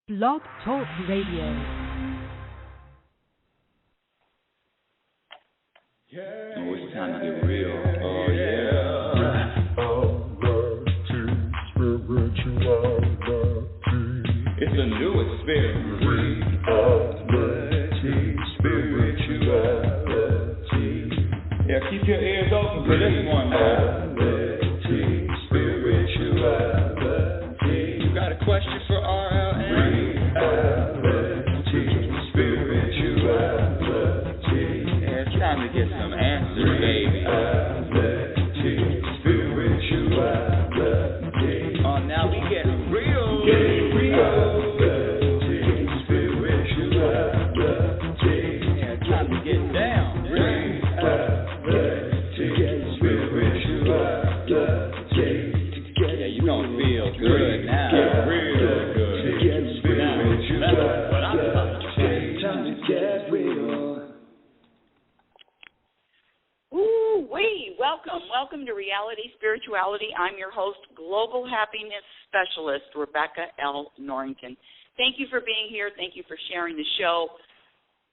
Blog Talk Radio. Oh, it's time to get real. Oh, yeah. It's a new experience. Spirituality. Yeah, keep your ears open for this one now. Spirituality. You got a question for RLN? Spirituality. Yeah, it's time to get some answers, baby. Spirituality. Oh, now we get real. Welcome to Reality Spirituality. I'm your host, Global Happiness Specialist, Rebecca L. Norrington. Thank you for being here. Thank you for sharing the show.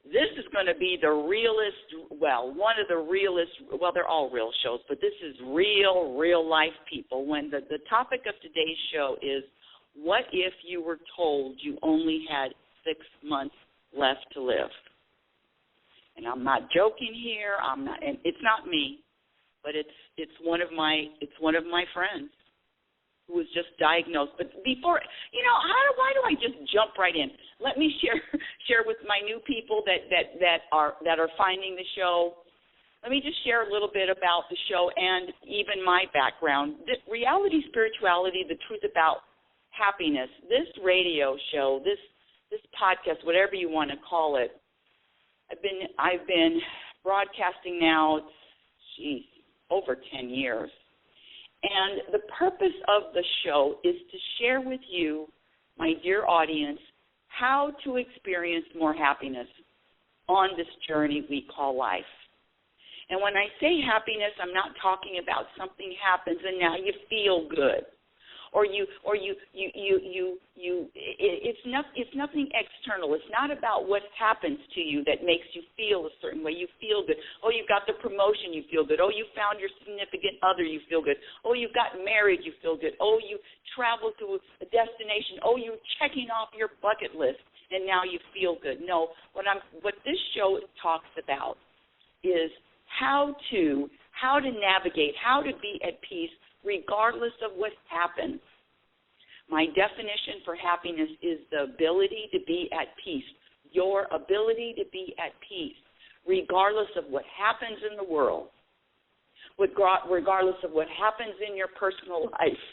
This is going to be the realest, one of the realest, they're all real shows, but this is real life people. When the topic of today's show is, what if you were told you only had 6 months left to live? And I'm not joking here. And it's not me. But it's one of my friends who was just diagnosed. But before, why do I just jump right in? Let me share with my new people that are finding the show. Let me just share a little bit about the show and even my background. Reality Spirituality, the truth about happiness. This radio show, this podcast, whatever you want to call it. I've been broadcasting now. Over 10 years. And the purpose of the show is to share with you, my dear audience, how to experience more happiness on this journey we call life. And when I say happiness, I'm not talking about something happens and now you feel good. It's nothing external. It's not about what happens to you that makes you feel a certain way. You feel good. Oh, you got the promotion, you feel good. Oh, you found your significant other, you feel good. Oh, you got married, you feel good. Oh, you traveled to a destination. Oh, you're checking off your bucket list, and now you feel good. No, what this show talks about is how to navigate, how to be at peace regardless of what happens. My definition for happiness is the ability to be at peace, your ability to be at peace, regardless of what happens in the world, regardless of what happens in your personal life.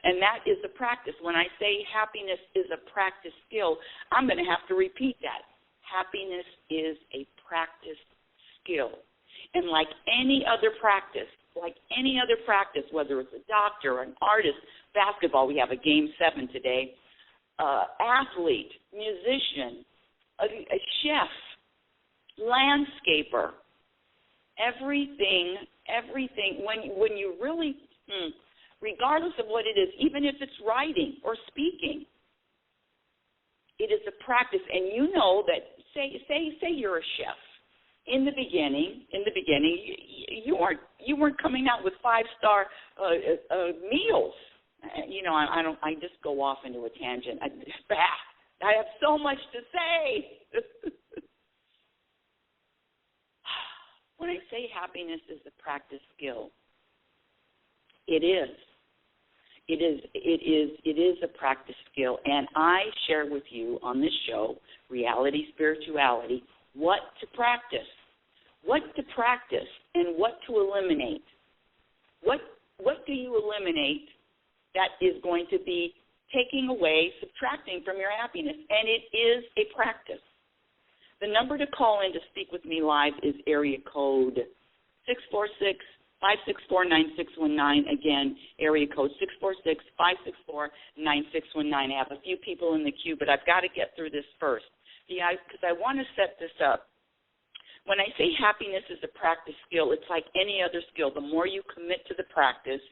And that is a practice. When I say happiness is a practice skill, I'm going to have to repeat that. Happiness is a practice skill. And like any other practice, whether it's a doctor, an artist, basketball, we have a Game 7 today, athlete, musician, a chef, landscaper, everything, when you really, regardless of what it is, even if it's writing or speaking, it is a practice. And you know that, say you're a chef. In the beginning, you weren't coming out with 5-star meals. I just go off into a tangent. I have so much to say. When I say happiness is a practice skill, it is. It is a practice skill, and I share with you on this show, Reality Spirituality, what to practice and what to eliminate. What do you eliminate that is going to be taking away, subtracting from your happiness? And it is a practice. The number to call in to speak with me live is area code 646-564-9619. Again, area code 646-564-9619. I have a few people in the queue, but I've got to get through this first because I want to set this up. When I say happiness is a practice skill, it's like any other skill. The more you commit to the practice,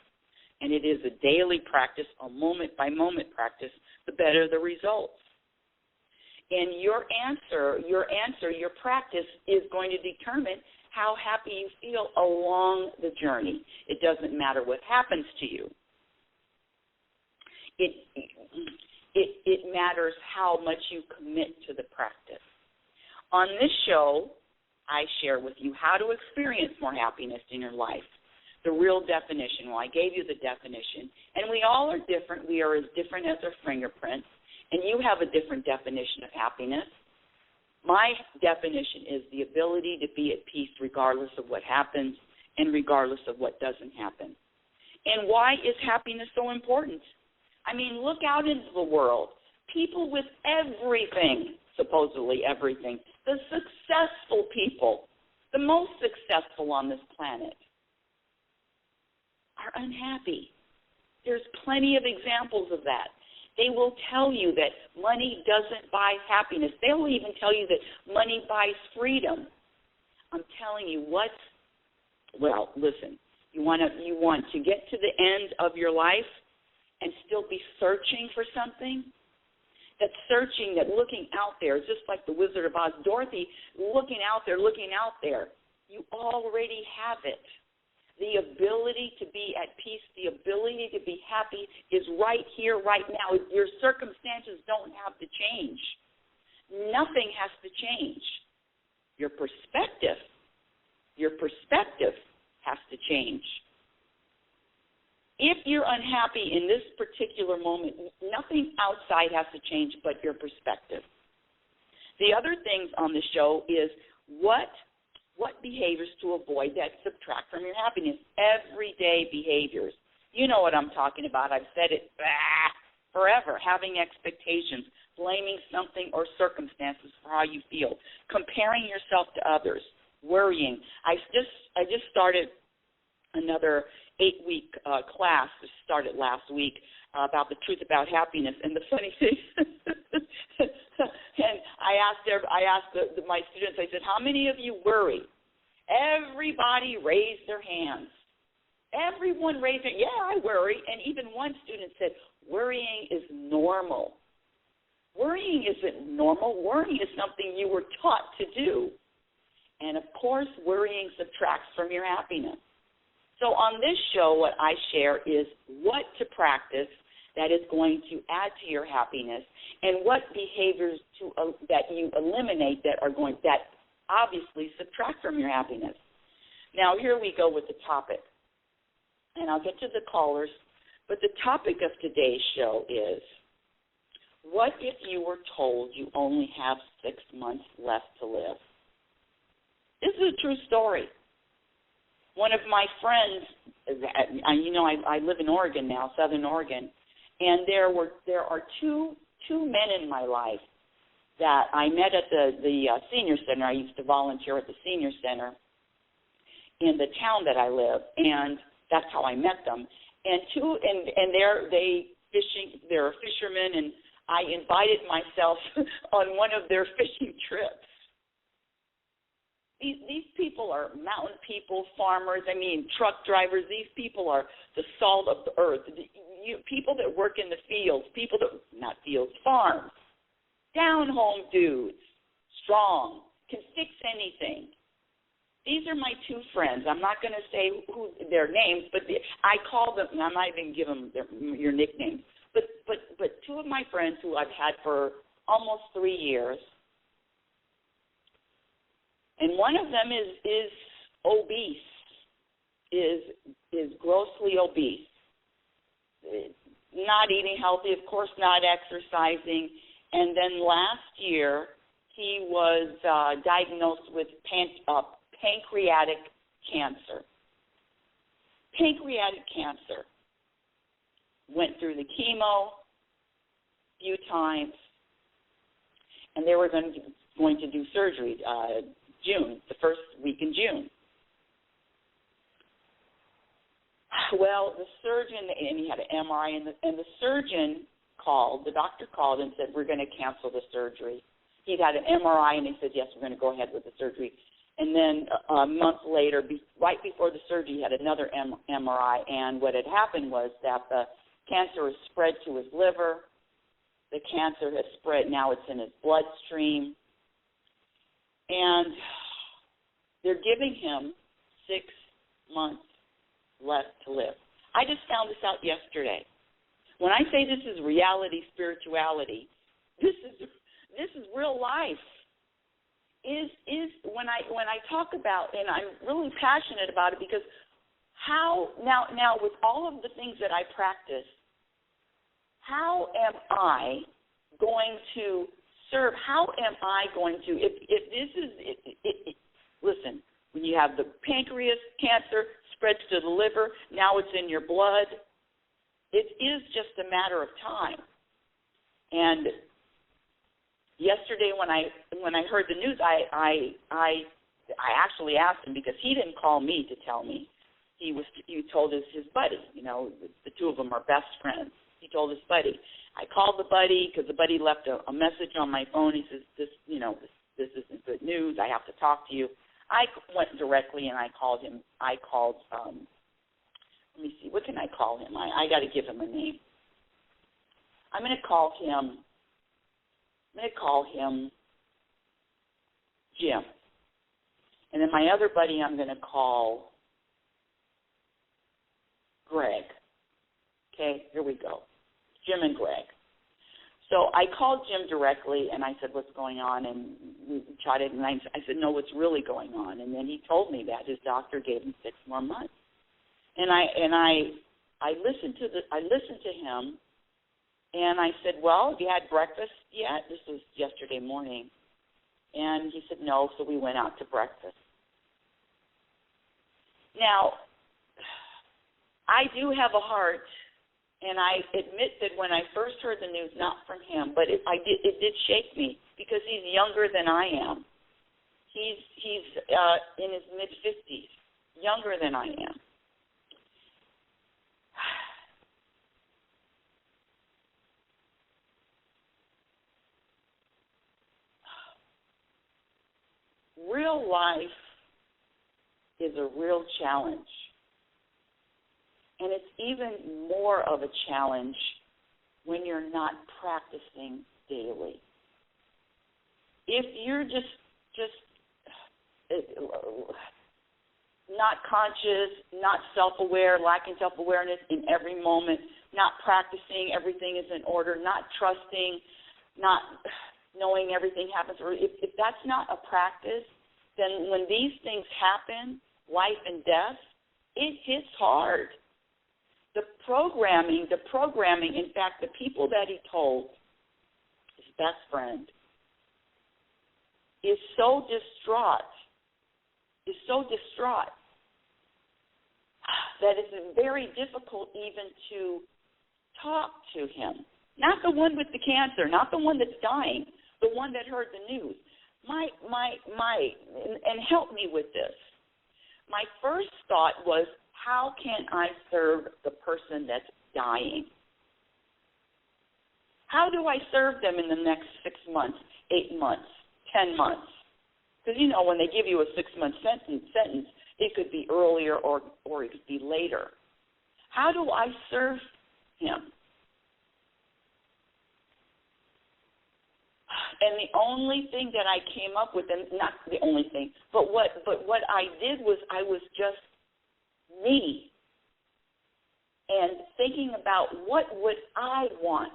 and it is a daily practice, a moment-by-moment practice, the better the results. And your practice is going to determine how happy you feel along the journey. It doesn't matter what happens to you. It matters how much you commit to the practice. On this show, I share with you how to experience more happiness in your life, the real definition. Well, I gave you the definition, and we all are different. We are as different as our fingerprints, and you have a different definition of happiness. My definition is the ability to be at peace regardless of what happens and regardless of what doesn't happen. And why is happiness so important? I mean, look out into the world. People with everything, supposedly everything, the successful people, the most successful on this planet, are unhappy. There's plenty of examples of that. They will tell you that money doesn't buy happiness. They will even tell you that money buys freedom. I'm telling you what. Well, listen. You want to get to the end of your life and still be searching for something? That searching, that looking out there, just like the Wizard of Oz, Dorothy looking out there. You already have it. The ability to be at peace, the ability to be happy is right here, right now. Your circumstances don't have to change. Nothing has to change. Your perspective has to change. If you're unhappy in this particular moment, nothing outside has to change but your perspective. The other things on the show is what behaviors to avoid that subtract from your happiness. Everyday behaviors. You know what I'm talking about. I've said it forever. Having expectations, blaming something or circumstances for how you feel, comparing yourself to others, worrying. I just started another 8-week class that started last week about the truth about happiness. And the funny thing, and I asked my students, I said, how many of you worry? Everybody raised their hands. Everyone raised their hands. Yeah, I worry. And even one student said, worrying is normal. Worrying isn't normal. Worrying is something you were taught to do. And, of course, worrying subtracts from your happiness. So on this show, what I share is what to practice that is going to add to your happiness, and what behaviors that you eliminate that obviously subtract from your happiness. Now, here we go with the topic, and I'll get to the callers, but the topic of today's show is, what if you were told you only have 6 months left to live? This is a true story. One of my friends, I live in Oregon now, Southern Oregon, and there are two men in my life that I met at the senior center. I used to volunteer at the senior center in the town that I live, and that's how I met them. And they're fishermen, and I invited myself on one of their fishing trips. These people are mountain people, farmers, truck drivers. These people are the salt of the earth. People that work in the fields, farms, down-home dudes, strong, can fix anything. These are my two friends. I'm not going to say who their names, but I call them, and I'm not even give them your nicknames. But two of my friends who I've had for almost 3 years, and one of them is obese, is grossly obese, not eating healthy, of course not exercising. And then last year he was diagnosed with pancreatic cancer. Pancreatic cancer. Went through the chemo a few times, and they were going to do surgery June, the first week in June. Well, the surgeon, and he had an MRI, and the surgeon the doctor called and said, we're going to cancel the surgery. He'd had an MRI, and he said, yes, we're going to go ahead with the surgery. And then a month later, right before the surgery, he had another MRI, and what had happened was that the cancer was spread to his liver. The cancer has spread. Now it's in his bloodstream. And they're giving him 6 months left to live. I just found this out yesterday. When I say this is reality spirituality, this is real life. Is when I talk about, and I'm really passionate about it, because how now with all of the things that I practice, how am I going to serve? How am I going to, if this is, listen, when you have the pancreas cancer spreads to the liver, now it's in your blood, it is just a matter of time. And yesterday when I heard the news, I actually asked him, because he didn't call me to tell me. He told his buddy, the two of them are best friends. He told his buddy. I called the buddy because the buddy left a message on my phone. He says, this isn't good news. I have to talk to you. I went directly and I called him. Let me see, what can I call him? I got to give him a name. I'm going to call him Jim. And then my other buddy I'm going to call Greg. Okay, here we go. Jim and Greg. So I called Jim directly, and I said, what's going on? And we chatted, and I said, no, what's really going on? And then he told me that his doctor gave him 6 more months. And I listened to him, and I said, well, have you had breakfast yet? This was yesterday morning. And he said, no, so we went out to breakfast. Now, I do have a heart, and I admit that when I first heard the news, not from him, but it did shake me, because he's younger than I am. He's in his mid-50s, younger than I am. Real life is a real challenge. And it's even more of a challenge when you're not practicing daily. If you're just not conscious, not self-aware, lacking self-awareness in every moment, not practicing, everything is in order, not trusting, not knowing everything happens, or if that's not a practice, then when these things happen, life and death, it hits hard. The programming, in fact, the people that he told, his best friend, is so distraught that it's very difficult even to talk to him. Not the one with the cancer, not the one that's dying, the one that heard the news. And help me with this. My first thought was, how can I serve the person that's dying? How do I serve them in the next 6 months, 8 months, 10 months? Because, when they give you a 6-month sentence, it could be earlier or it could be later. How do I serve him? And the only thing that I came up with, and not the only thing, but what I did was I was just me and thinking about what would I want?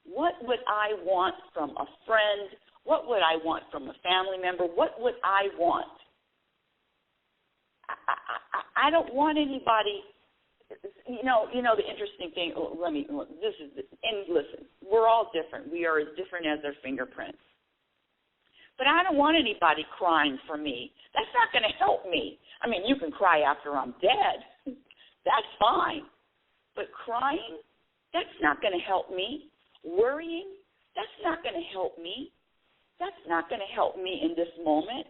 What would I want from a friend? What would I want from a family member? What would I want? I don't want anybody. The interesting thing. Listen. We're all different. We are as different as our fingerprints. But I don't want anybody crying for me. That's not going to help me. I mean, you can cry after I'm dead. That's fine. But crying, that's not going to help me. Worrying, that's not going to help me. That's not going to help me in this moment.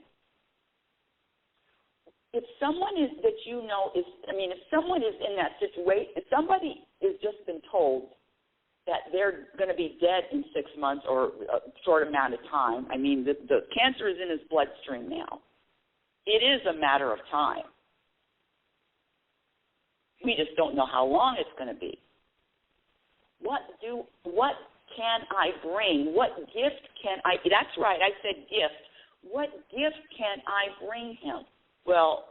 If someone is that if someone is in that situation, if somebody has just been told that they're going to be dead in 6 months or a short amount of time, the cancer is in his bloodstream now. It is a matter of time. We just don't know how long it's going to be. What can I bring? What gift can I? That's right, I said gift. What gift can I bring him? Well,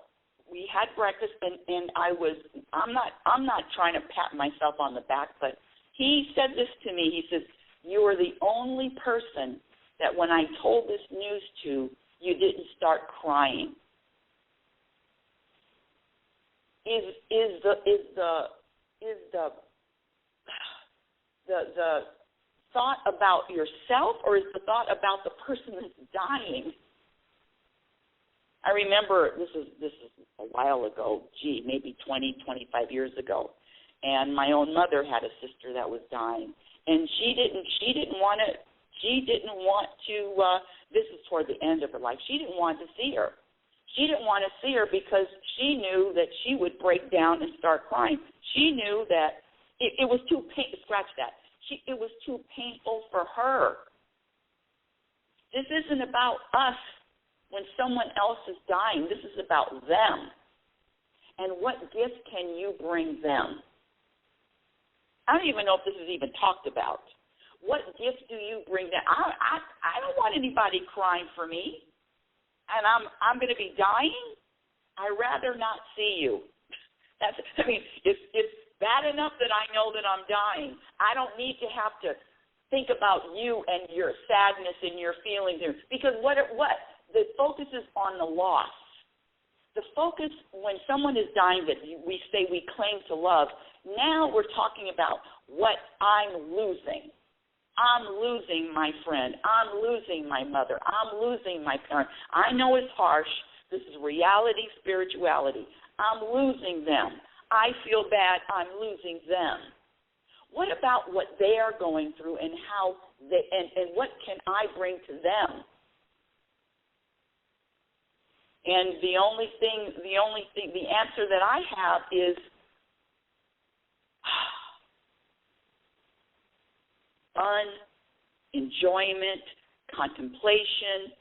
we had breakfast, and I'm not trying to pat myself on the back, but he said this to me. He says, "You are the only person that when I told this news to, you didn't start crying." Is the thought about yourself, or is the thought about the person that's dying? I remember this is a while ago, maybe 20, 25 years ago, and my own mother had a sister that was dying, and she didn't want to. This is toward the end of her life. She didn't want to see her. She didn't want to see her because she knew that she would break down and start crying. She knew that it was too painful. Scratch that. It was too painful for her. This isn't about us when someone else is dying. This is about them. And what gift can you bring them? I don't even know if this is even talked about. What gift do you bring them? I don't want anybody crying for me. And I'm going to be dying? I'd rather not see you. It's bad enough that I know that I'm dying. I don't need to have to think about you and your sadness and your feelings. Because what the focus is on the loss. The focus when someone is dying that we say we claim to love, now we're talking about what I'm losing. I'm losing my friend. I'm losing my mother. I'm losing my parent. I know it's harsh. This is reality, spirituality. I'm losing them. I feel bad. I'm losing them. What about what they are going through and how they and what can I bring to them? And the answer that I have is fun, enjoyment, contemplation,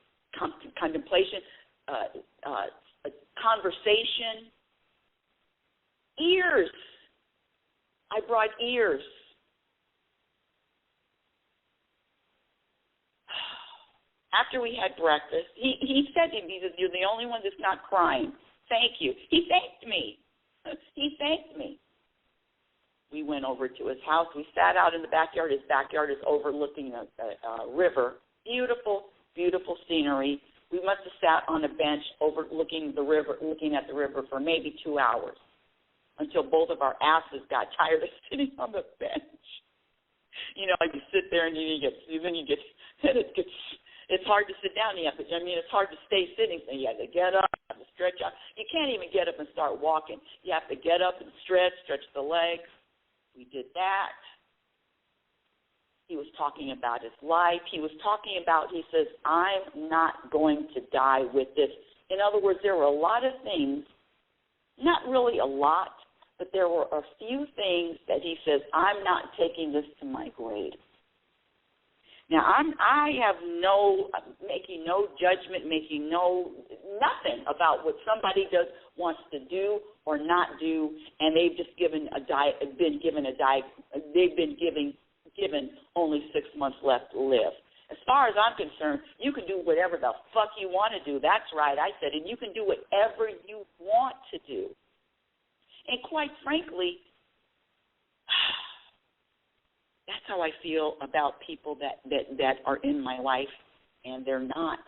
conversation. Ears. I brought ears. After we had breakfast, he said to me, "You're the only one that's not crying. Thank you." He thanked me. He thanked me. We went over to his house. We sat out in the backyard. His backyard is overlooking a river. Beautiful, beautiful scenery. We must have sat on a bench overlooking the river, looking at the river for maybe 2 hours until both of our asses got tired of sitting on the bench. You know, like you sit there and it's hard to sit down. It's hard to stay sitting. So you have to get up, you have to stretch out. You can't even get up and start walking. You have to get up and stretch the legs. We did that. He was talking about his life. He says, I'm not going to die with this. In other words, there were a lot of things, not really a lot, but there were a few things that he says, I'm not taking this to my grave. Now, I have making no judgment, nothing about what somebody wants to do or not do, and they've just given only 6 months left to live. As far as I'm concerned, you can do whatever the fuck you want to do. That's right, I said, and you can do whatever you want to do. And quite frankly, that's how I feel about people that are in my life and they're not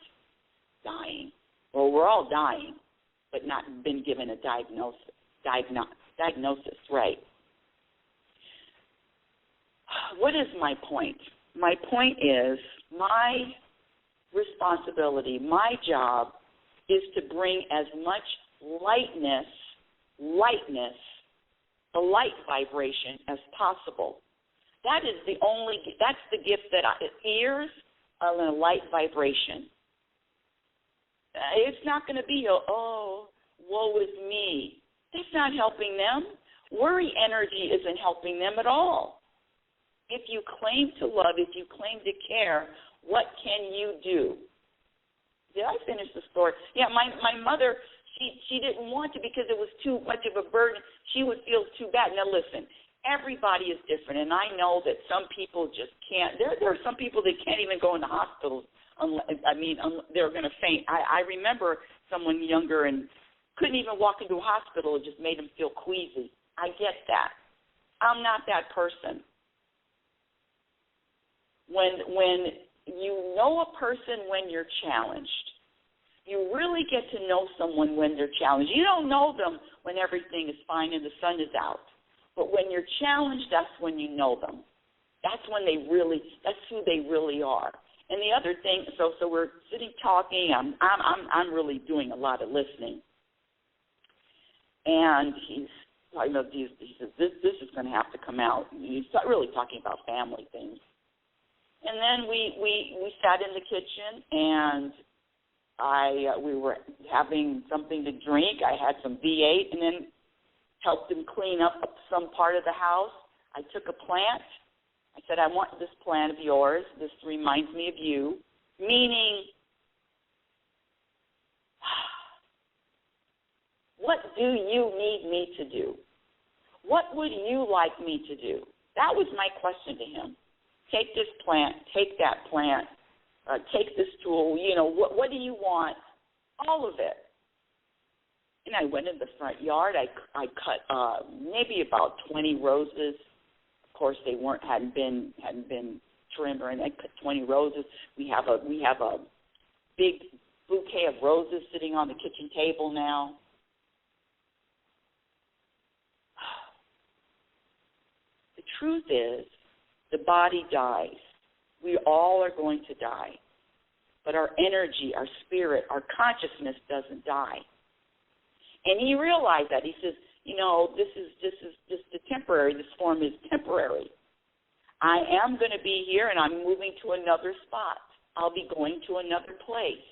dying. Well, we're all dying, but not been given a diagnosis, right? What is my point? My point is my responsibility, my job is to bring as much lightness, the light vibration as possible. That's the gift ears are in a light vibration. It's not going to be woe is me. That's not helping them. Worry energy isn't helping them at all. If you claim to love, if you claim to care, what can you do? Did I finish the story? Yeah, my mother, she didn't want to because it was too much of a burden. She would feel too bad. Now, listen, everybody is different, and I know that some people just can't. There are some people that can't even go in the hospitals. They're going to faint. I remember someone younger and couldn't even walk into a hospital. It just made them feel queasy. I get that. I'm not that person. When you know a person when you're challenged. You really get to know someone when they're challenged. You don't know them when everything is fine and the sun is out. But when you're challenged, that's when you know them. That's who they really are. And the other thing, so we're sitting talking. I'm really doing a lot of listening. And he says, this is going to have to come out. He's not really talking about family things. And then we sat in the kitchen, and we were having something to drink. I had some V8, and then helped him clean up some part of the house. I took a plant. I said, I want this plant of yours. This reminds me of you, meaning, what do you need me to do? What would you like me to do? That was my question to him. Take this plant, take that plant, take this tool, what do you want? All of it. And I went in the front yard. I cut maybe about 20 roses. Of course, they hadn't been trimmed or anything. I cut 20 roses. We have a big bouquet of roses sitting on the kitchen table now. The truth is, the body dies. We all are going to die. But our energy, our spirit, our consciousness doesn't die. And he realized that. He says, this is just a temporary. This form is temporary. I am going to be here, and I'm moving to another spot. I'll be going to another place.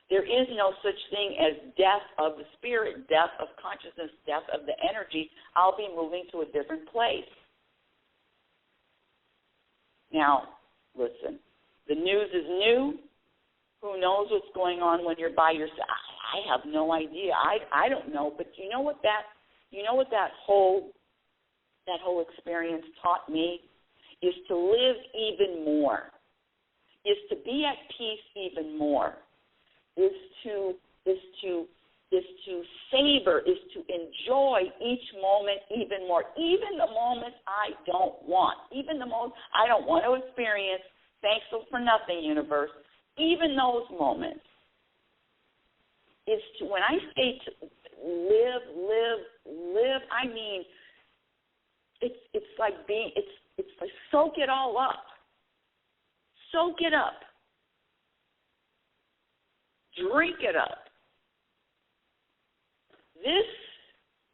There is no such thing as death of the spirit, death of consciousness, death of the energy. I'll be moving to a different place. Now, listen, the news is new. Who knows what's going on when you're by yourself? I have no idea. I don't know. But you know what that whole experience taught me is to live even more, is to be at peace even more, is to savor, is to enjoy each moment even more, even the moments I don't want, even the moments I don't want to experience. Thankful for nothing, universe. Even those moments is to, when I say to live, I mean it's like soak it all up. Soak it up. Drink it up. This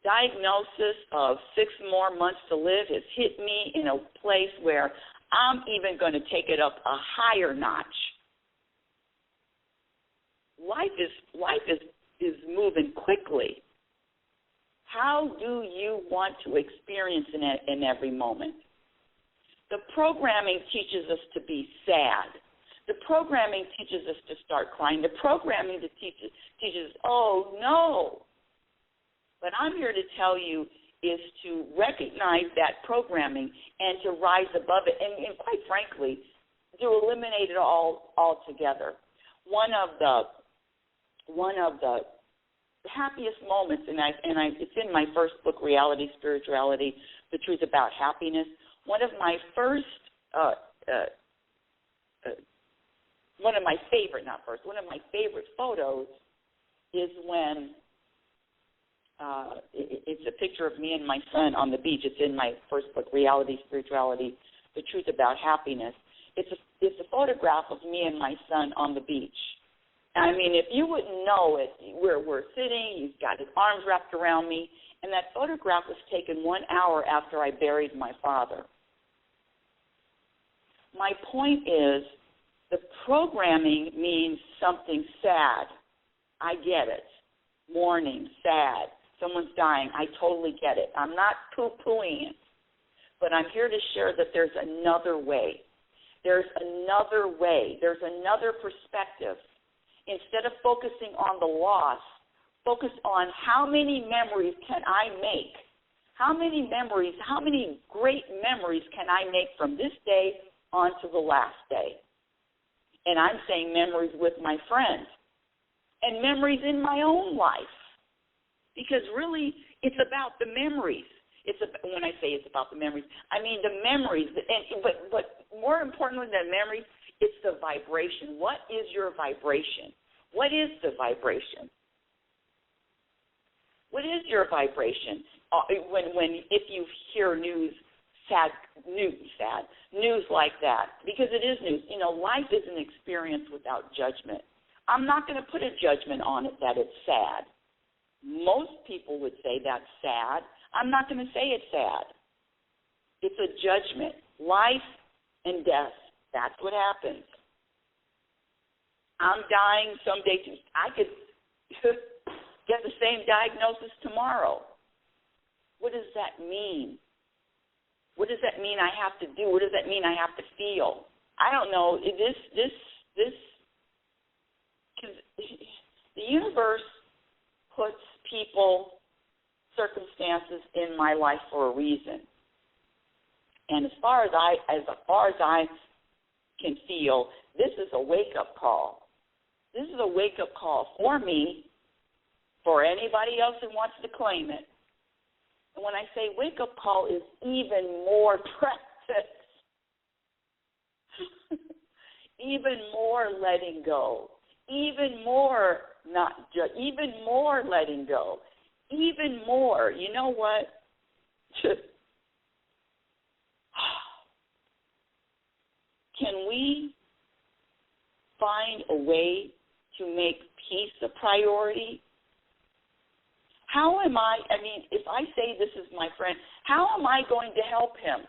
diagnosis of 6 more months to live has hit me in a place where I'm even going to take it up a higher notch. Life is moving quickly. How do you want to experience in every moment? The programming teaches us to be sad. The programming teaches us to start crying. The programming teaches us, oh, no. But I'm here to tell you is to recognize that programming and to rise above it, and quite frankly, to eliminate it all altogether. One of the happiest moments, and it's in my first book, RealitySpirituality, The Truth About Happiness. One of my favorite photos is when it's a picture of me and my son on the beach. It's in my first book, RealitySpirituality, The Truth About Happiness. It's a photograph of me and my son on the beach. I mean, if you wouldn't know it, we're sitting, he's got his arms wrapped around me, and that photograph was taken 1 hour after I buried my father. My point is, the programming means something sad. I get it. Mourning, sad, someone's dying. I totally get it. I'm not poo-pooing it. But I'm here to share that there's another way. There's another way. There's another perspective. Instead of focusing on the loss, focus on how many memories can I make? How many memories, how many great memories can I make from this day on to the last day? And I'm saying memories with my friends and memories in my own life. Because really, it's about the memories. When I say it's about the memories, I mean the memories. But more importantly than memories, it's the vibration. What is your vibration? What is the vibration? What is your vibration? If you hear news like that, because it is news. You know, life is an experience without judgment. I'm not going to put a judgment on it that it's sad. Most people would say that's sad. I'm not going to say it's sad. It's a judgment. Life and death, that's what happens. I'm dying someday too. I could get the same diagnosis tomorrow. What does that mean? What does that mean I have to do? What does that mean I have to feel? I don't know. The universe puts people, circumstances in my life for a reason. And as far as I can feel, this is a wake-up call. This is a wake-up call for me, for anybody else who wants to claim it. And when I say wake-up call is even more practice, even more letting go, even more even more letting go, even more. You know what? Can we find a way to make peace a priority? How am I mean, if I say this is my friend, how am I going to help him?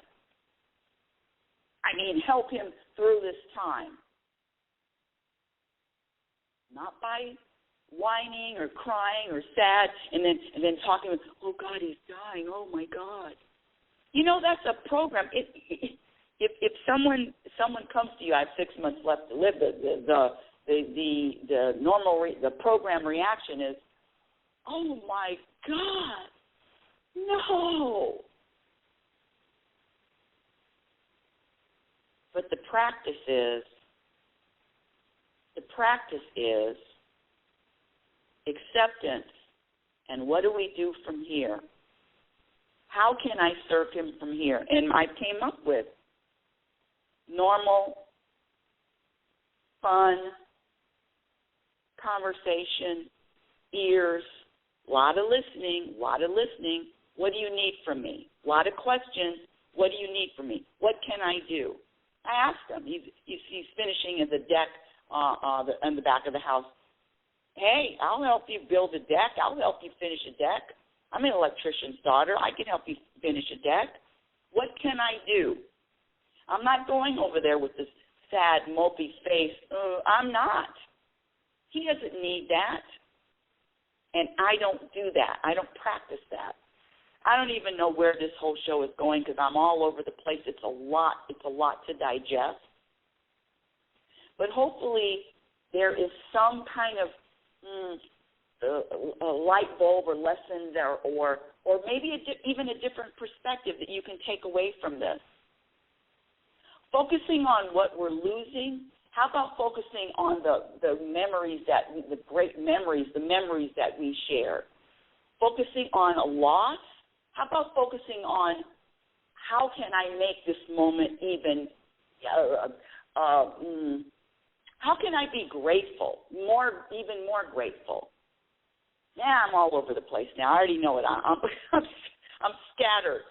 I mean, help him through this time. Not by whining or crying or sad and then talking, oh, God, he's dying, oh, my God. You know, that's a program. If someone comes to you, I have 6 months left to live, the program reaction is, oh, my God, no. But the practice is acceptance. And what do we do from here? How can I serve him from here? And I came up with normal, fun, conversation, ears, a lot of listening. What do you need from me? A lot of questions. What do you need from me? What can I do? I asked him. He's finishing at the deck on the back of the house. Hey, I'll help you build a deck. I'll help you finish a deck. I'm an electrician's daughter. I can help you finish a deck. What can I do? I'm not going over there with this sad, mopey face. I'm not. He doesn't need that. And I don't do that. I don't practice that. I don't even know where this whole show is going because I'm all over the place. It's a lot to digest. But hopefully there is some kind of a light bulb or lesson there, or maybe even a different perspective that you can take away from this. Focusing on what we're losing. How about focusing on the memories the great memories, the memories that we share? Focusing on a loss. How about focusing on how can I make this moment even, how can I be grateful, even more grateful? Yeah, I'm all over the place now. I already know it. I'm scattered,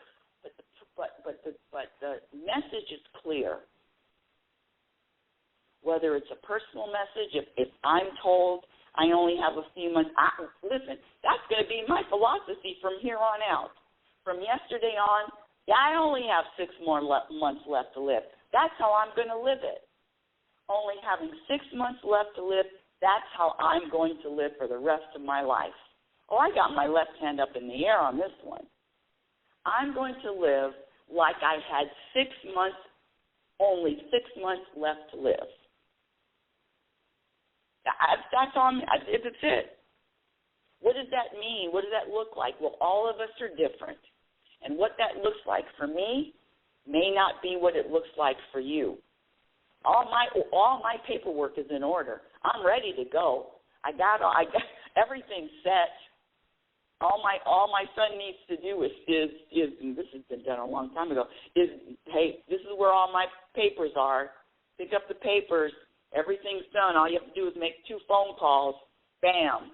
but the message is clear. Whether it's a personal message, if I'm told I only have a few months, listen, that's going to be my philosophy from here on out. From yesterday on, I only have 6 more months left to live. That's how I'm going to live it. Only having 6 months left to live, that's how I'm going to live for the rest of my life. Oh, I got my left hand up in the air on this one. I'm going to live like I had 6 months, only 6 months left to live. That's on. That's it. What does that mean? What does that look like? Well, all of us are different. And what that looks like for me may not be what it looks like for you. All my paperwork is in order. I'm ready to go. I got everything set. All my son needs to do is and this has been done a long time ago, is, hey, this is where all my papers are. Pick up the papers. Everything's done. All you have to do is make 2 phone calls. Bam.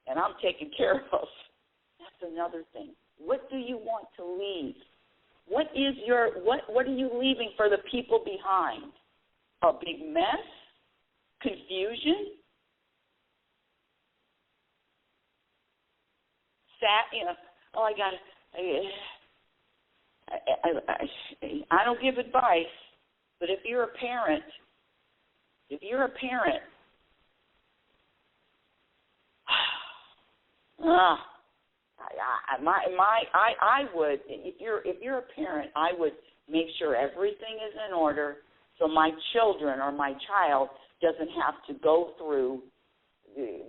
And I'm taken care of. That's another thing. What do you want to leave? What are you leaving for the people behind? A big mess? Confusion? I don't give advice, but if you're a parent, I would, if you're a parent, I would make sure everything is in order so my children or my child doesn't have to go through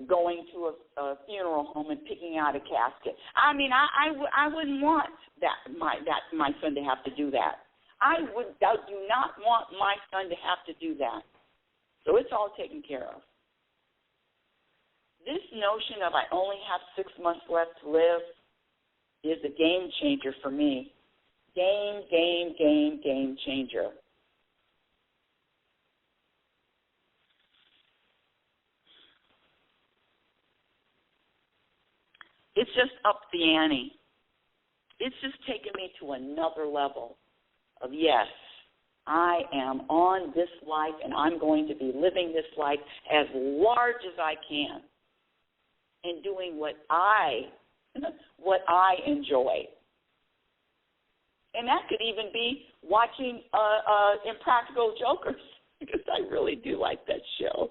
going to a funeral home and picking out a casket. I mean, I wouldn't want my son to have to do that. I do not want my son to have to do that. So it's all taken care of. This notion of I only have 6 months left to live is a game changer for me. Game changer. It's just up the ante. It's just taken me to another level of, yes, I am on this life and I'm going to be living this life as large as I can and doing what I enjoy. And that could even be watching Impractical Jokers, because I really do like that show.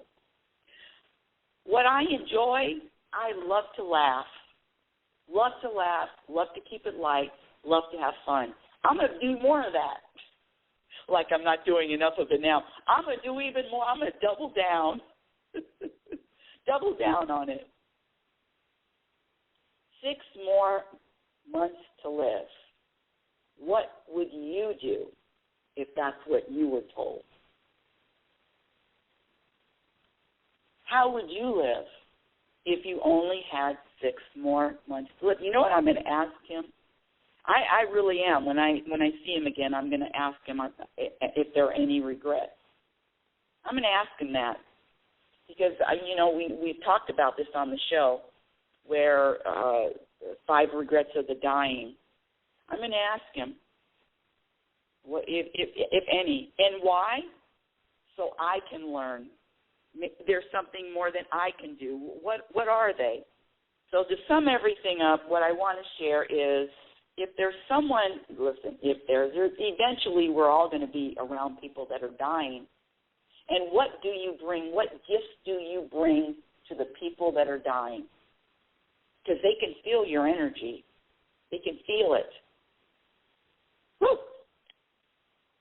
What I enjoy, I love to laugh. Love to keep it light, love to have fun. I'm going to do more of that. Like I'm not doing enough of it now. I'm going to do even more. I'm going to double down. Double down on it. 6 more months to live. What would you do if that's what you were told? How would you live if you only had 6 more months to live? You know what I'm going to ask him? I really am. When I see him again, I'm going to ask him if there are any regrets. I'm going to ask him that because, we've talked about this on the show where 5 regrets of the dying. I'm going to ask him, what, if any, and why, so I can learn. There's something more than I can do. What are they? So to sum everything up, what I want to share is if there's someone, listen, eventually we're all going to be around people that are dying. And what do you bring? What gifts do you bring to the people that are dying? Because they can feel your energy. They can feel it. Woo!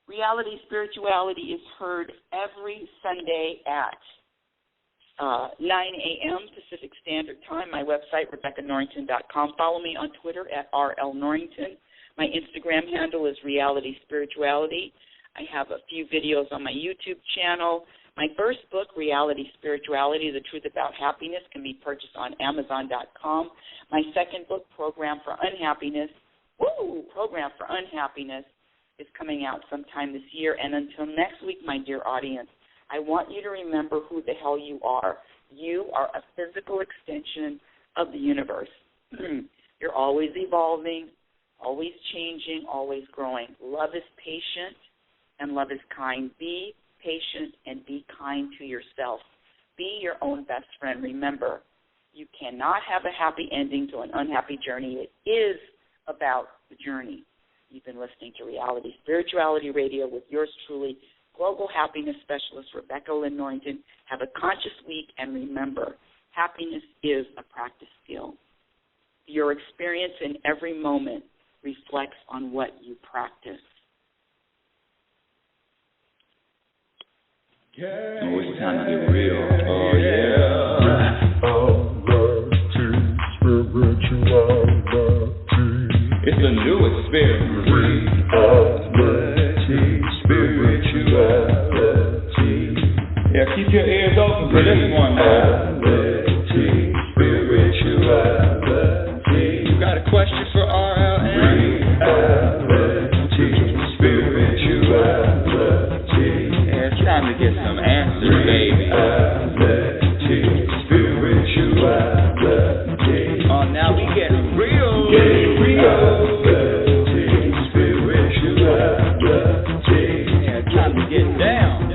Reality Spirituality is heard every Sunday at 9 a.m. Pacific Standard Time. My website, RebeccaNorrington.com. Follow me on Twitter at RLNorrington. My Instagram handle is Reality Spirituality. I have a few videos on my YouTube channel. My first book, Reality Spirituality, The Truth About Happiness, can be purchased on Amazon.com. My second book, Program for Unhappiness, is coming out sometime this year. And until next week, my dear audience, I want you to remember who the hell you are. You are a physical extension of the universe. You're always evolving, always changing, always growing. Love is patient and love is kind. Be patient and be kind to yourself. Be your own best friend. Remember, you cannot have a happy ending to an unhappy journey. It is about the journey. You've been listening to Reality Spirituality Radio with yours truly, Global Happiness Specialist Rebecca Lynn Norrington. Have a conscious week, and remember, happiness is a practice skill. Your experience in every moment reflects on what you practice. Oh, it's time to get real. Oh, yeah. It's a new experience. Spirituality. Yeah, keep your ears open for this one, man. Spirituality. You got a question for RLN? Spirituality. Yeah, it's time to get some answers, baby. Spirituality. Oh, now we get real. Spirituality. Yeah, it's time to get down.